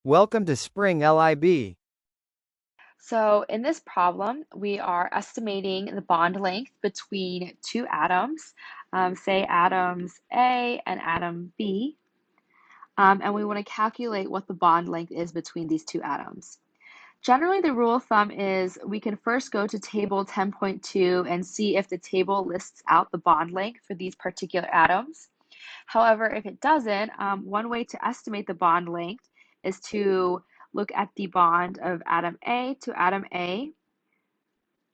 Welcome to Spring LIB. So in this problem, we are estimating the bond length between two atoms, say atoms A and atom B, and we want to calculate what the bond length is between these two atoms. Generally, the rule of thumb is we can first go to table 10.2 and see if the table lists out the bond length for these particular atoms. However, if it doesn't, one way to estimate the bond length is to look at the bond of atom A to atom A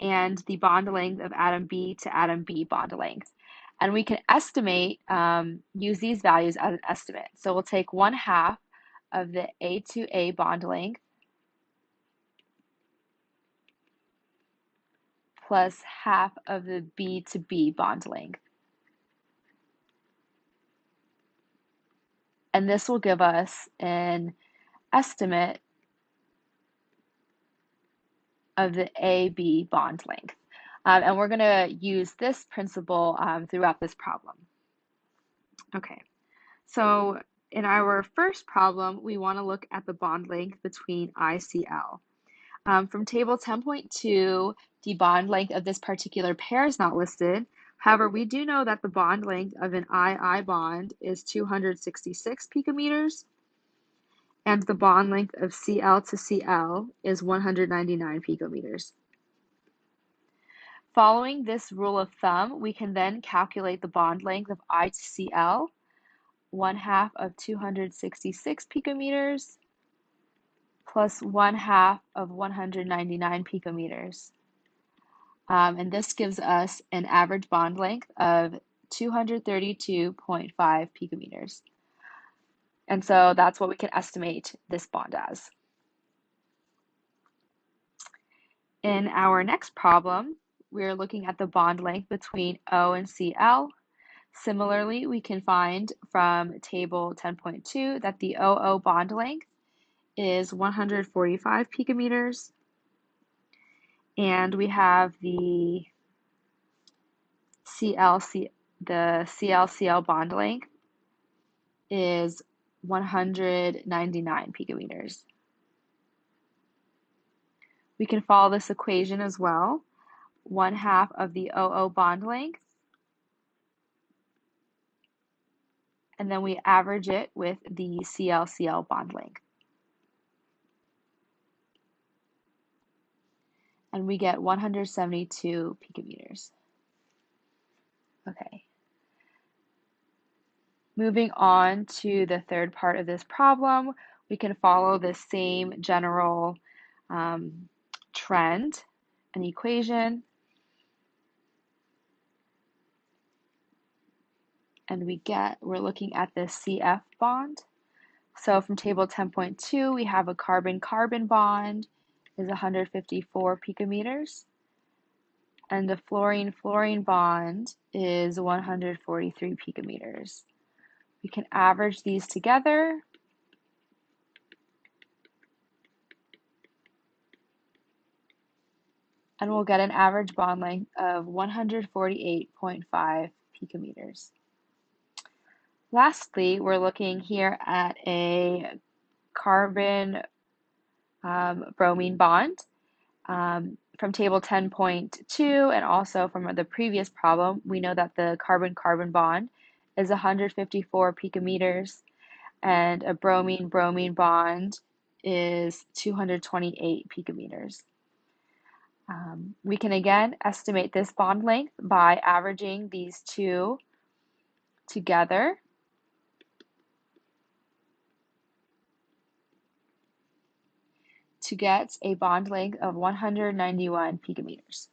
and the bond length of atom B to atom B bond length. And we can estimate, use these values as an estimate. So we'll take 1/2 of the A to A bond length plus 1/2 of the B to B bond length. And this will give us an estimate of the AB bond length. And we're going to use this principle throughout this problem. Okay, so in our first problem, we want to look at the bond length between ICl. From table 10.2, the bond length of this particular pair is not listed. However, we do know that the bond length of an II bond is 266 picometers, and the bond length of Cl to Cl is 199 picometers. Following this rule of thumb, we can then calculate the bond length of I to Cl, 1/2 of 266 picometers plus 1/2 of 199 picometers. And this gives us an average bond length of 232.5 picometers. And so that's what we can estimate this bond as. In our next problem, we're looking at the bond length between O and Cl. Similarly, we can find from table 10.2 that the OO bond length is 145 picometers, and we have the CL-Cl bond length is 199 picometers. We can follow this equation as well. 1/2 of the OO bond length, and then we average it with the CL-Cl bond length. And we get 172 picometers. Okay. Moving on to the third part of this problem, we can follow the same general trend, an equation, and we're looking at the CF bond. So from table 10.2, we have a carbon-carbon bond is 154 picometers, and the fluorine-fluorine bond is 143 picometers. We can average these together, and we'll get an average bond length of 148.5 picometers. Lastly, we're looking here at a carbon bromine bond. From table 10.2 and also from the previous problem, we know that the carbon-carbon bond is 154 picometers, and a bromine-bromine bond is 228 picometers. We can again estimate this bond length by averaging these two together. To get a bond length of 191 picometers.